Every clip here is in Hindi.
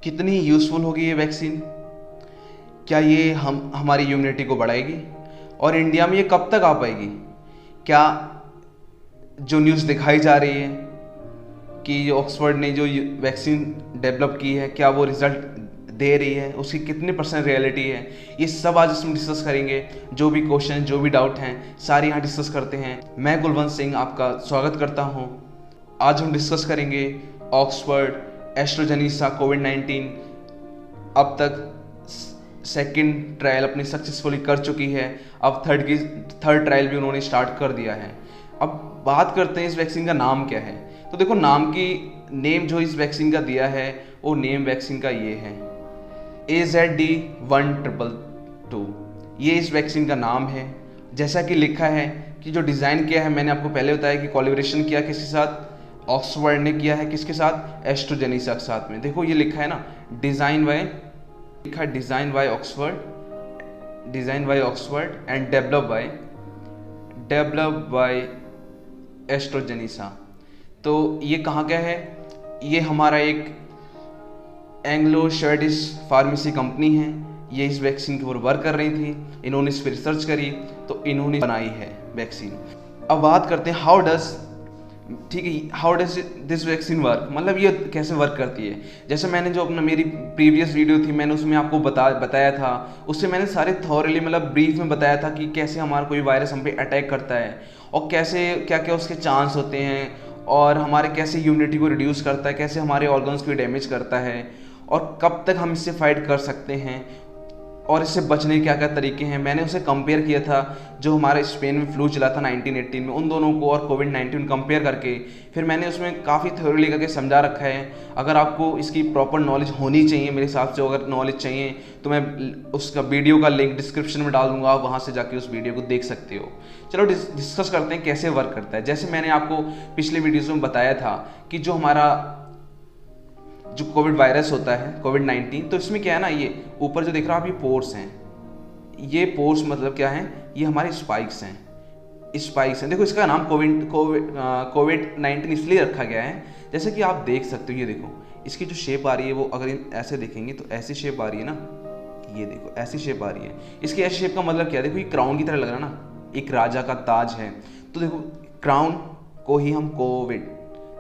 कितनी यूज़फुल होगी ये वैक्सीन? क्या ये हमारी इम्यूनिटी को बढ़ाएगी? और इंडिया में ये कब तक आ पाएगी? क्या जो न्यूज़ दिखाई जा रही है कि ऑक्सफोर्ड ने जो वैक्सीन डेवलप की है, क्या वो रिजल्ट दे रही है, उसकी कितनी % रियलिटी है, ये सब आज इसमें डिस्कस करेंगे। जो भी क्वेश्चन, जो भी डाउट हैं, सारे यहाँ डिस्कस करते हैं। मैं कुलवंत सिंह आपका स्वागत करता हूँ। आज हम डिस्कस करेंगे ऑक्सफोर्ड एस्ट्राजेनेका कोविड-19 अब तक सेकंड ट्रायल अपनी सक्सेसफुली कर चुकी है। अब थर्ड ट्रायल भी उन्होंने स्टार्ट कर दिया है। अब बात करते हैं इस वैक्सीन का नाम क्या है। तो देखो, नेम जो इस वैक्सीन का दिया है वो नेम वैक्सीन का ये है AZD1222। ये इस वैक्सीन का नाम है। जैसा कि लिखा है कि जो डिज़ाइन किया है, मैंने आपको पहले बताया कि कोलैबोरेशन किया किसके साथ, ऑक्सफोर्ड ने किया है। किसके साथ? एस्ट्राजेनेका के साथ में। देखो ये लिखा है ना, design by Oxford and develop by AstraZeneca. तो ये कहाँ का है? ये हमारा एक एंग्लो शर्टिश फार्मेसी कंपनी है। ये इस वैक्सीन के ऊपर वर्क कर रही थी, इन्होंने इस पर रिसर्च करी तो इन्होंने बनाई है वैक्सीन। अब बात करते हैं how does this vaccine work, मतलब ये कैसे वर्क करती है। जैसे मैंने जो मेरी प्रीवियस वीडियो थी, मैंने उसमें आपको बताया था, उससे मैंने सारे थॉरली मतलब ब्रीफ में बताया था कि कैसे हमारा कोई वायरस हम पे अटैक करता है और कैसे क्या क्या उसके चांस होते हैं, और हमारे कैसे इम्यूनिटी को रिड्यूस करता है, कैसे हमारे ऑर्गन्स को डैमेज करता है, और कब तक हम इससे फाइट कर सकते हैं, और इससे बचने के क्या क्या तरीके हैं। मैंने उसे कंपेयर किया था जो हमारे स्पेन में फ्लू चला था 1918 में, उन दोनों को और कोविड-19 कंपेयर करके फिर मैंने उसमें काफ़ी थ्योरी करके समझा रखा है। अगर आपको इसकी प्रॉपर नॉलेज होनी चाहिए, मेरे हिसाब से अगर नॉलेज चाहिए तो मैं उसका वीडियो का लिंक डिस्क्रिप्शन में डाल दूंगा, आप वहाँ से जाके उस वीडियो को देख सकते हो। चलो डिस्कस करते हैं कैसे वर्क करता है। जैसे मैंने आपको पिछले वीडियोज़ में बताया था कि जो कोविड वायरस होता है कोविड-19, तो इसमें क्या है ना, ये ऊपर जो दिख रहा है आप, ये पोर्स हैं। ये पोर्स मतलब क्या है? ये हमारे स्पाइक्स हैं। देखो, इसका नाम कोविड-19 इसलिए रखा गया है, जैसे कि आप देख सकते हो। ये देखो, इसकी जो शेप आ रही है वो अगर ऐसे देखेंगे तो ऐसी शेप आ रही है ना, ये देखो ऐसी शेप आ रही है। इसकी ऐसी शेप का मतलब क्या है? देखो, ये क्राउन की तरह लग रहा है ना, एक राजा का ताज है। तो देखो, क्राउन को ही हम कोविड,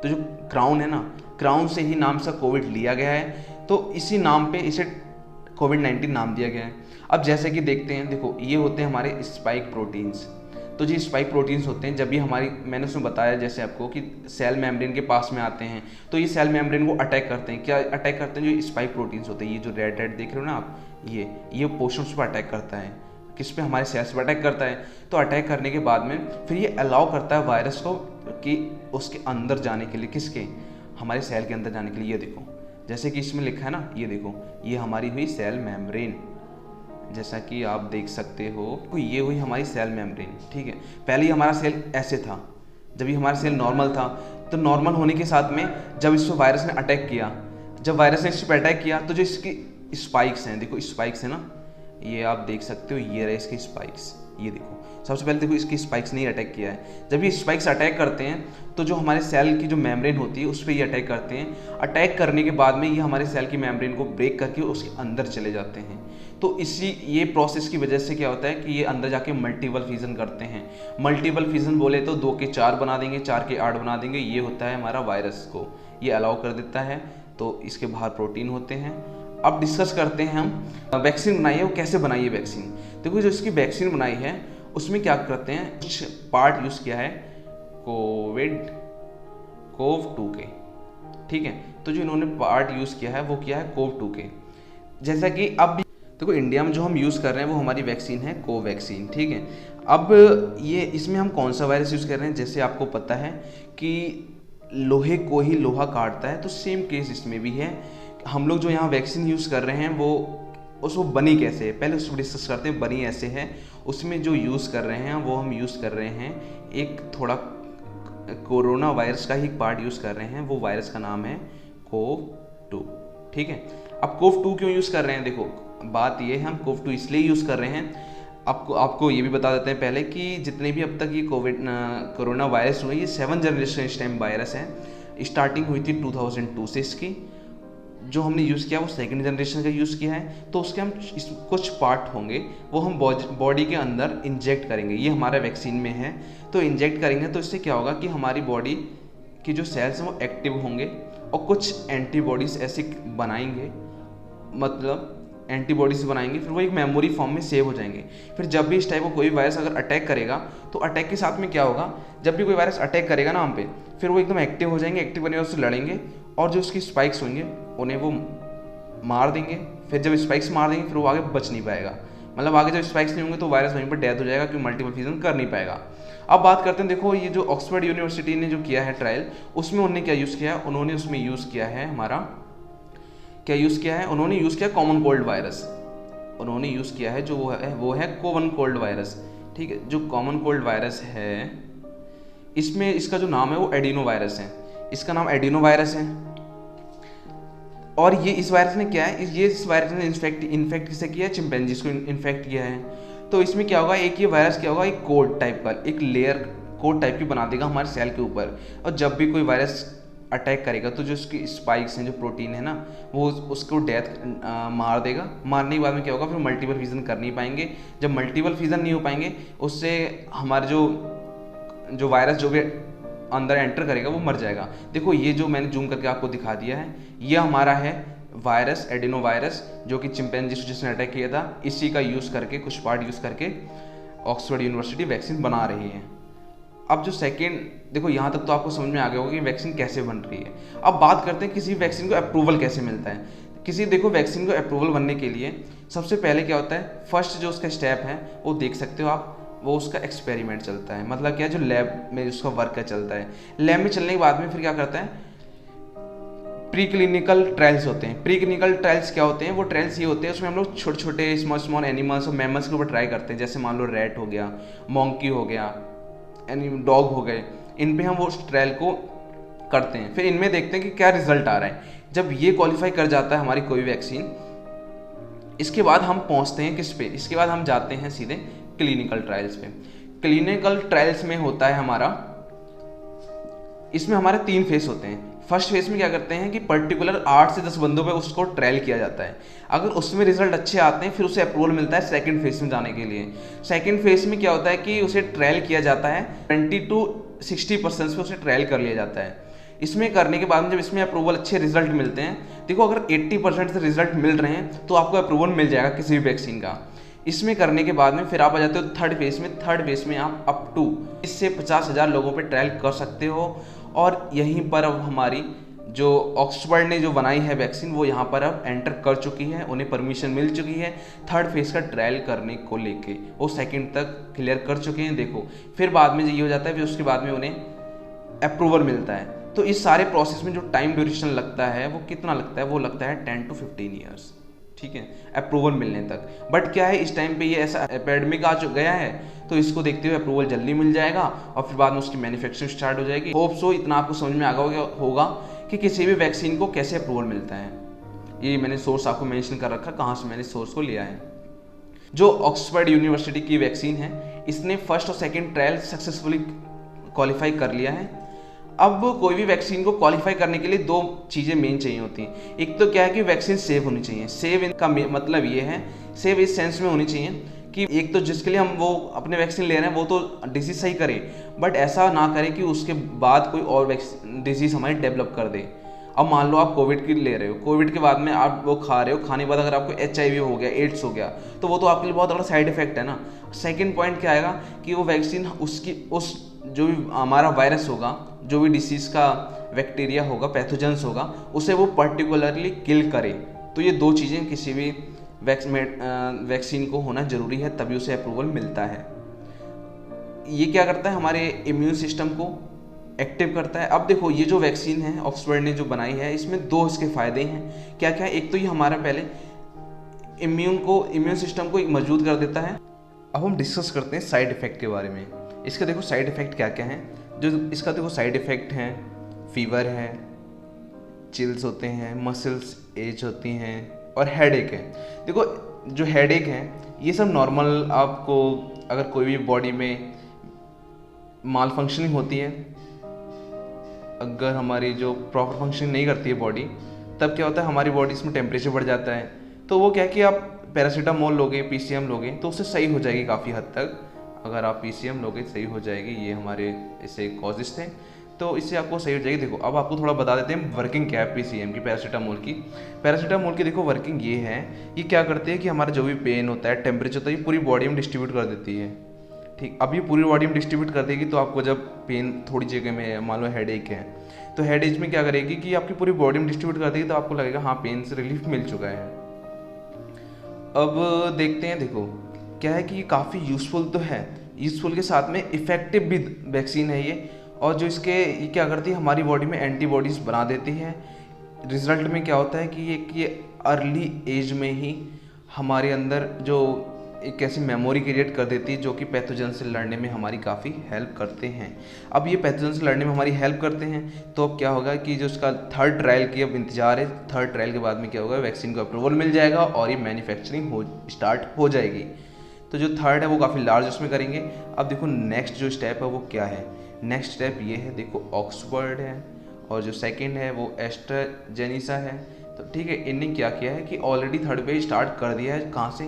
तो जो क्राउन है ना, क्राउन से ही नाम से कोविड लिया गया है, तो इसी नाम पे इसे कोविड-19 नाम दिया गया है। अब जैसे कि देखते हैं, देखो ये होते हैं हमारे स्पाइक प्रोटीन्स। तो जो स्पाइक प्रोटीन्स होते हैं, जब भी मैंने उसमें बताया जैसे आपको कि सेल मेम्ब्रेन के पास में आते हैं, तो ये सेल मेम्ब्रेन को अटैक करते हैं। क्या अटैक करते हैं? जो स्पाइक प्रोटीन्स होते हैं, ये जो रेड देख रहे हो ना आप, ये पोर्शंस पर अटैक करता है। किस पे? हमारे सेल्स पर अटैक करता है। तो अटैक करने के बाद में फिर ये अलाउ करता है वायरस को कि उसके अंदर जाने के लिए, किसके? हमारे सेल के अंदर जाने के लिए। ये देखो, जैसे कि इसमें लिखा है ना, ये देखो, ये हमारी हुई सेल मेम्ब्रेन, जैसा कि आप देख सकते हो। तो ये हुई हमारी सेल मेम्ब्रेन, ठीक है। पहले ही हमारा सेल ऐसे था, जब ये हमारा सेल नॉर्मल था, तो नॉर्मल होने के साथ में जब इस पर वायरस ने अटैक किया, तो जो इसकी स्पाइक्स हैं, देखो स्पाइक्स है ना, ये आप देख सकते हो, ये रहे इसके स्पाइक्स। ये देखो, सबसे पहले देखो इसकी स्पाइक्स ने अटैक किया है। जब ये स्पाइक्स अटैक करते हैं तो जो हमारे सेल की जो मेम्ब्रेन होती है उस पर ये अटैक करते हैं। अटैक करने के बाद में ये हमारे सेल की मेम्ब्रेन को ब्रेक करके उसके अंदर चले जाते हैं। तो ये प्रोसेस की वजह से क्या होता है कि ये अंदर जाके मल्टीपल फ्यूजन करते हैं। मल्टीपल फ्यूजन बोले तो 2 के 4 बना देंगे, 4 के 8 बना देंगे। ये होता है हमारा वायरस को, ये अलाउ कर देता है। तो इसके बाहर प्रोटीन होते हैं। अब डिस्कस करते हैं हम वैक्सीन बनाई है, वो कैसे बनाई है वैक्सीन। देखो, जो इसकी वैक्सीन बनाई है उसमें क्या करते हैं, कुछ पार्ट यूज़ किया है कोव-2 के, ठीक है। तो जो इन्होंने पार्ट यूज़ किया है वो किया है कोव-2 के। जैसा कि अब भी देखो, इंडिया में जो हम यूज़ कर रहे हैं वो हमारी वैक्सीन है कोवैक्सीन, ठीक है। अब ये इसमें हम कौन सा वायरस यूज़ कर रहे हैं, जैसे आपको पता है कि लोहे को ही लोहा काटता है, तो सेम केस इसमें भी है। हम लोग जो यहाँ वैक्सीन यूज़ कर रहे हैं वो उसको बनी कैसे है, पहले उसको डिस्कस करते हैं। बनी ऐसे है, उसमें जो यूज़ कर रहे हैं वो हम यूज़ कर रहे हैं एक थोड़ा कोरोना वायरस का ही पार्ट यूज़ कर रहे हैं। वो वायरस का नाम है कोव-2, ठीक है। अब कोव-2 क्यों यूज़ कर रहे हैं? देखो, बात ये है, हम कोव-2 इसलिए यूज़ कर रहे हैं, आपको ये भी बता देते हैं पहले कि जितने भी अब तक ये कोरोना वायरस हुए, ये 7th जनरेशन इस टाइम वायरस है। स्टार्टिंग हुई थी 2002 से इसकी। जो हमने यूज़ किया वो सेकंड जनरेशन का यूज़ किया है, तो उसके हम कुछ पार्ट होंगे वो हम बॉडी के अंदर इंजेक्ट करेंगे। ये हमारा वैक्सीन में है, तो इंजेक्ट करेंगे तो इससे क्या होगा कि हमारी बॉडी की जो सेल्स हैं वो एक्टिव होंगे और कुछ एंटीबॉडीज़ ऐसे बनाएंगे, मतलब एंटीबॉडीज बनाएंगे, फिर वो एक मेमोरी फॉर्म में सेव हो जाएंगे। फिर जब भी इस टाइप का कोई वायरस अगर अटैक करेगा तो अटैक के साथ में क्या होगा, जब भी कोई वायरस अटैक करेगा ना हम पे, फिर वो एकदम एक्टिव हो जाएंगे, एक्टिव बने उससे लड़ेंगे और जो उसकी स्पाइक्स होंगे उन्हें वो मार देंगे। फिर जब स्पाइक्स मार देंगे फिर वो आगे बच नहीं पाएगा, मतलब आगे जब स्पाइक्स नहीं होंगे तो वायरस वहीं पर डेथ हो जाएगा क्योंकि मल्टीपल फ्यूजन कर नहीं पाएगा। अब बात करते हैं, देखो ये जो ऑक्सफोर्ड यूनिवर्सिटी ने जो किया है ट्रायल, उसमें उन्होंने क्या यूज़ किया है, उन्होंने उसमें यूज़ किया है हमारा क्या यूज़ किया है, उन्होंने यूज़ किया कॉमन कोल्ड वायरस। उन्होंने यूज़ किया है जो वो है कॉमन कोल्ड वायरस। ठीक है, जो कॉमन कोल्ड वायरस है इसमें इसका जो नाम है वो एडिनो वायरस है, इसका नाम एडिनो वायरस है। और ये इस वायरस ने क्या है, ये इस वायरस ने इन्फेक्ट किसे किया है, चिंपैंजीज को इन्फेक्ट किया है। तो इसमें क्या होगा, एक ये वायरस क्या होगा, एक कोट टाइप का, एक लेयर कोट टाइप की बना देगा हमारे सेल के ऊपर, और जब भी कोई वायरस अटैक करेगा तो जो उसकी स्पाइक्स हैं, जो प्रोटीन है ना, वो उसको डेथ मार देगा। मारने के बाद में क्या होगा, फिर मल्टीपल फ्यूजन कर नहीं पाएंगे। जब मल्टीपल फ्यूजन नहीं हो पाएंगे उससे हमारे जो वायरस जो भी अंदर एंटर करेगा वो मर जाएगा। देखो ये जो मैंने जूम करके आपको दिखा दिया है, ये हमारा है वायरस, एडिनो वायरस, जो कि चिंपैंजी जिसने अटैक किया था, इसी का यूज़ करके, कुछ पार्ट यूज़ करके ऑक्सफोर्ड यूनिवर्सिटी वैक्सीन बना रही है। अब जो सेकेंड, देखो यहाँ तक तो आपको समझ में आ गया होगा कि वैक्सीन कैसे बन रही है। अब बात करते हैं किसी वैक्सीन को अप्रूवल कैसे मिलता है। किसी देखो वैक्सीन को अप्रूवल बनने के लिए सबसे पहले क्या होता है, फर्स्ट जो उसका स्टेप है वो देख सकते हो आप, वो उसका एक्सपेरिमेंट चलता है, मतलब क्या, जो लैब में उसका वर्क का चलता है। लैब में चलने के बाद में फिर क्या करता है, प्री क्लिनिकल ट्रायल्स होते हैं। प्री क्लिनिकल ट्रायल्स क्या होते हैं, वो ट्रायल्स ये होते हैं उसमें हम लोग छोटे छोटे स्मॉल एनिमल्स और मैमल्स के ऊपर ट्राई करते हैं, जैसे मान लो रैट हो गया, मॉन्की हो गया, यानी डॉग हो गए, इन पे हम वो ट्रायल को करते हैं। फिर इनमें देखते हैं कि क्या रिजल्ट आ रहा है। जब ये क्वालिफाई कर जाता है हमारी कोई वैक्सीन, इसके बाद हम पहुंचते हैं किस पे, इसके बाद हम जाते हैं सीधे क्लिनिकल ट्रायल्स पे। क्लिनिकल ट्रायल्स में होता है हमारा, इसमें हमारे 3 फेज होते हैं। फर्स्ट फेज में क्या करते हैं कि पर्टिकुलर 8 से 10 बंदों पे उसको ट्रायल किया जाता है। अगर उसमें रिजल्ट अच्छे आते हैं फिर उसे अप्रूवल मिलता है सेकंड फेज में जाने के लिए। सेकंड फेज में क्या होता है कि उसे ट्रायल किया जाता है 20 to 60% पे उसे ट्रायल कर लिया जाता है। इसमें करने के बाद में जब इसमें अप्रूवल अच्छे रिजल्ट मिलते हैं, देखो अगर 80% से रिजल्ट मिल रहे हैं तो आपको अप्रूवल मिल जाएगा किसी भी वैक्सीन का। इसमें करने के बाद में फिर आप आ जाते हो थर्ड फेज में। थर्ड फेज में आप अप टू इससे 50,000 लोगों पे ट्रायल कर सकते हो। और यहीं पर अब हमारी जो ऑक्सफोर्ड ने जो बनाई है वैक्सीन, वो यहाँ पर अब एंटर कर चुकी है, उन्हें परमिशन मिल चुकी है थर्ड फेज का ट्रायल करने को लेके। वो सेकंड तक क्लियर कर चुके हैं। देखो फिर बाद में ये हो जाता है, फिर उसके बाद में उन्हें अप्रूवल मिलता है। तो इस सारे प्रोसेस में जो टाइम ड्यूरेशन लगता है वो कितना लगता है, वो लगता है 10 to 15 ईयर्स, ठीक है, अप्रूवल मिलने तक। बट क्या है, इस टाइम पे ये ऐसा एपेडेमिक आ गया है तो इसको देखते हुए अप्रूवल जल्दी मिल जाएगा और फिर बाद में उसकी मैन्युफैक्चरिंग स्टार्ट हो जाएगी। होप सो इतना आपको समझ में आ गया होगा कि किसी भी वैक्सीन को कैसे अप्रूवल मिलता है। ये मैंने सोर्स आपको मेंशन कर रखा, कहाँ से मैंने सोर्स को लिया है। जो ऑक्सफोर्ड यूनिवर्सिटी की वैक्सीन है, इसने फर्स्ट और सेकेंड ट्रायल सक्सेसफुली क्वालिफाई कर लिया है। अब कोई भी वैक्सीन को क्वालिफाई करने के लिए 2 चीज़ें मेन चाहिए होती हैं। एक तो क्या है कि वैक्सीन सेफ होनी चाहिए। सेफ इनका मतलब ये है, सेफ इस सेंस में होनी चाहिए कि एक तो जिसके लिए हम वो अपने वैक्सीन ले रहे हैं वो तो डिजीज सही करे, बट ऐसा ना करे कि उसके बाद कोई और डिजीज हमारी डेवलप कर दे। अब मान लो आप कोविड की ले रहे हो, कोविड के बाद में आप वो खा रहे हो, खाने के बाद अगर आपको HIV हो गया, एड्स हो गया, तो वो तो आपके लिए बहुत बड़ा साइड इफेक्ट है ना। सेकेंड पॉइंट क्या आएगा कि वो वैक्सीन उस जो भी हमारा वायरस होगा, जो भी डिसीज का बैक्टीरिया होगा, पैथोजेंस होगा, उसे वो पर्टिकुलरली किल करे। तो ये 2 चीज़ें किसी भी वैक्सीन को होना जरूरी है, तभी उसे अप्रूवल मिलता है। ये क्या करता है, हमारे इम्यून सिस्टम को एक्टिव करता है। अब देखो ये जो वैक्सीन है ऑक्सफोर्ड ने जो बनाई है, इसमें 2 इसके फ़ायदे हैं। क्या क्या? एक तो ये हमारा पहले इम्यून सिस्टम को मजबूत कर देता है। अब हम डिस्कस करते हैं साइड इफ़ेक्ट के बारे में। इसका देखो साइड इफ़ेक्ट क्या क्या हैं। जो इसका देखो साइड इफ़ेक्ट हैं, फीवर है, चिल्स होते हैं, मसल्स एज होती हैं और हेडेक है। देखो जो हेडेक है ये सब नॉर्मल, आपको अगर कोई भी बॉडी में माल फंक्शनिंग होती है, अगर हमारी जो प्रॉपर फंक्शनिंग नहीं करती है बॉडी, तब क्या होता है हमारी बॉडी में टेम्परेचर बढ़ जाता है। तो वो क्या है कि आप पैरासीटामोल लोगे, पीसीएम लोगे तो उससे सही हो जाएगी काफ़ी हद तक। अगर आप पीसीएम लोगे सही हो जाएगी। ये हमारे इससे कॉजेज थे, तो इससे आपको सही हो जाएगी। देखो अब आपको थोड़ा बता देते हैं वर्किंग क्या है पीसीएम की, पैरासीटामोल की। पैरासीटामोल की देखो वर्किंग ये है, ये क्या करती है कि हमारा जो भी पेन होता है, टेम्परेचर होता है, ये पूरी बॉडी में डिस्ट्रीब्यूट कर देती है। ठीक, अब ये पूरी बॉडी में डिस्ट्रीब्यूट कर देगी, तो आपको जब पेन थोड़ी जगह में, मान लो हेडेक है, तो हेडेक में क्या करेगी कि आपकी पूरी बॉडी में डिस्ट्रीब्यूट कर देगी, तो आपको लगेगा हाँ पेन से रिलीफ मिल चुका है। अब देखते हैं, देखो क्या है कि ये काफ़ी यूज़फुल तो है, यूज़फुल के साथ में इफ़ेक्टिव भी वैक्सीन है ये। और जो ये क्या करती है हमारी बॉडी में एंटीबॉडीज़ बना देती है। रिजल्ट में क्या होता है कि ये अर्ली एज में ही हमारे अंदर जो एक ऐसी मेमोरी क्रिएट कर देती है जो कि पैथोजन से लड़ने में हमारी काफ़ी हेल्प करते हैं। अब ये पैथोजन से लड़ने में हमारी हेल्प करते हैं, तो अब क्या होगा कि जो उसका थर्ड ट्रायल की अब इंतजार है, थर्ड ट्रायल के बाद में क्या होगा, वैक्सीन को अप्रूवल मिल जाएगा और ये मैन्युफैक्चरिंग स्टार्ट हो जाएगी। तो जो थर्ड है वो काफ़ी लार्ज उसमें करेंगे। अब देखो नेक्स्ट जो स्टेप है वो क्या है, नेक्स्ट स्टेप ये है, देखो ऑक्सफर्ड है और जो सेकंड है वो एस्ट्राजेनेका है। तो ठीक है, इन्हें क्या किया है कि ऑलरेडी थर्ड पे स्टार्ट कर दिया है। कहाँ से,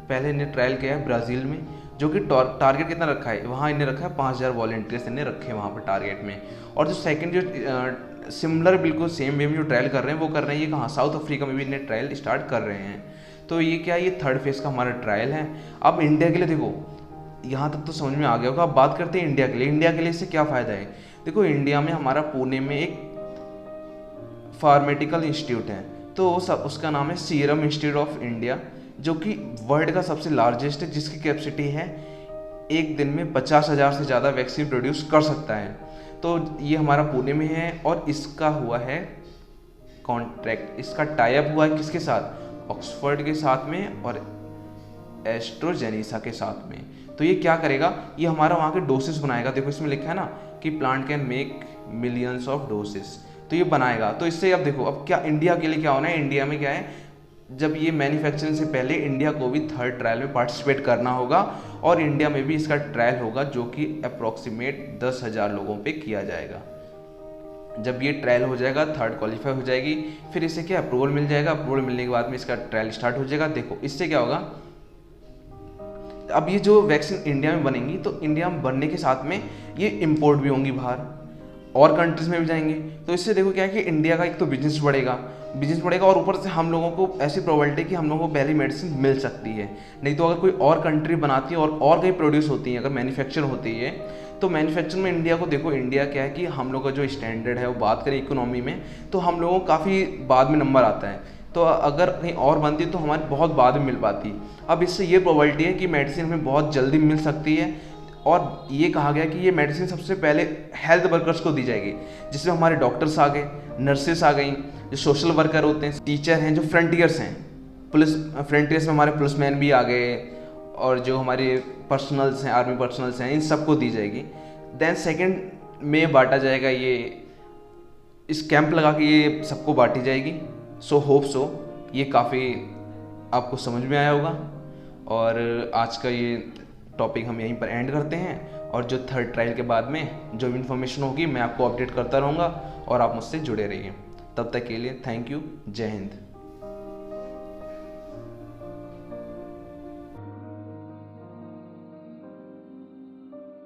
पहले इन्हें ट्रायल किया है ब्राज़ील में, जो कि टारगेट कितना रखा है, वहाँ इन्हें रखा है 5000 वॉलंटियर्स इन्हें रखे वहाँ पर टारगेट में। और जो सेकंड जो सिमिलर बिल्कुल सेम वे में जो ट्रायल कर रहे हैं वो कर रहे हैं ये कहाँ, साउथ अफ्रीका में भी इन्हें ट्रायल स्टार्ट कर रहे हैं। तो ये क्या है, ये थर्ड फेज़ का हमारा ट्रायल है। अब इंडिया के लिए देखो, यहाँ तक तो समझ में आ गया होगा। अब बात करते हैं इंडिया के लिए। इंडिया के लिए इससे क्या फ़ायदा है, देखो इंडिया में हमारा पुणे में एक फार्मेटिकल इंस्टीट्यूट है, तो उसका नाम है सीरम इंस्टीट्यूट ऑफ इंडिया, जो कि वर्ल्ड का सबसे लार्जेस्ट है, जिसकी कैपेसिटी है एक दिन में 50,000 से ज़्यादा वैक्सीन प्रोड्यूस कर सकता है। तो ये हमारा पुणे में है और इसका हुआ है कॉन्ट्रैक्ट, इसका टाई अप हुआ है किसके साथ, ऑक्सफर्ड के साथ में और एस्ट्राजेनेका के साथ में। तो ये क्या करेगा, ये हमारा वहाँ के डोसेस बनाएगा। देखो इसमें लिखा है ना कि plant can make millions of doses, तो ये बनाएगा। तो इससे अब देखो अब क्या इंडिया के लिए क्या होना है, इंडिया में क्या है, जब ये मैन्युफैक्चरिंग से पहले इंडिया को भी थर्ड ट्रायल में पार्टिसिपेट करना होगा और इंडिया में भी इसका ट्रायल होगा, जो कि अप्रॉक्सीमेट 10,000 लोगों पे किया जाएगा। जब ये ट्रायल हो जाएगा, थर्ड क्वालिफाई हो जाएगी, फिर इसे क्या अप्रूवल मिल जाएगा। अप्रूवल मिलने के बाद में इसका ट्रायल स्टार्ट हो जाएगा। देखो इससे क्या होगा, अब ये जो वैक्सीन इंडिया में बनेंगी तो इंडिया में बनने के साथ में ये इम्पोर्ट भी होंगी बाहर और कंट्रीज़ में भी जाएंगे। तो इससे देखो क्या है कि इंडिया का एक तो बिजनेस बढ़ेगा और ऊपर से हम लोगों को ऐसी प्रोबेबिलिटी कि हम लोगों को पहले मेडिसिन मिल सकती है। नहीं तो अगर कोई और कंट्री बनाती है और कहीं प्रोड्यूस होती है, अगर मैन्युफैक्चर होती है, तो मैन्युफैक्चर में इंडिया को देखो, इंडिया क्या है कि हम लोग का जो स्टैंडर्ड है वो बात करें इकोनॉमी में, तो हम लोगों को काफ़ी बाद में नंबर आता है। तो अगर कहीं और बनती तो हमारी बहुत बाद में मिल पाती। अब इससे ये प्रोबेबिलिटी है कि मेडिसिन हमें बहुत जल्दी मिल सकती है और ये कहा गया कि ये मेडिसिन सबसे पहले हेल्थ वर्कर्स को दी जाएगी, जिसमें हमारे डॉक्टर्स आ गए, नर्सेस आ गई, जो सोशल वर्कर होते हैं, टीचर हैं, जो फ्रंटियर्स हैं, पुलिस फ्रंटियर्स में हमारे पुलिसमैन भी आ गए और जो हमारे पर्सनल्स हैं, आर्मी पर्सनल्स हैं, इन सबको दी जाएगी। देन सेकेंड में बांटा जाएगा, ये इस कैंप लगा के ये सबको बांटी जाएगी। सो होप सो ये काफ़ी आपको समझ में आया होगा और आज का ये टॉपिक हम यहीं पर एंड करते हैं। और जो थर्ड ट्रायल के बाद में जो भी इन्फॉर्मेशन होगी मैं आपको अपडेट करता रहूँगा और आप मुझसे जुड़े रहिए। तब तक के लिए थैंक यू, जय हिंद।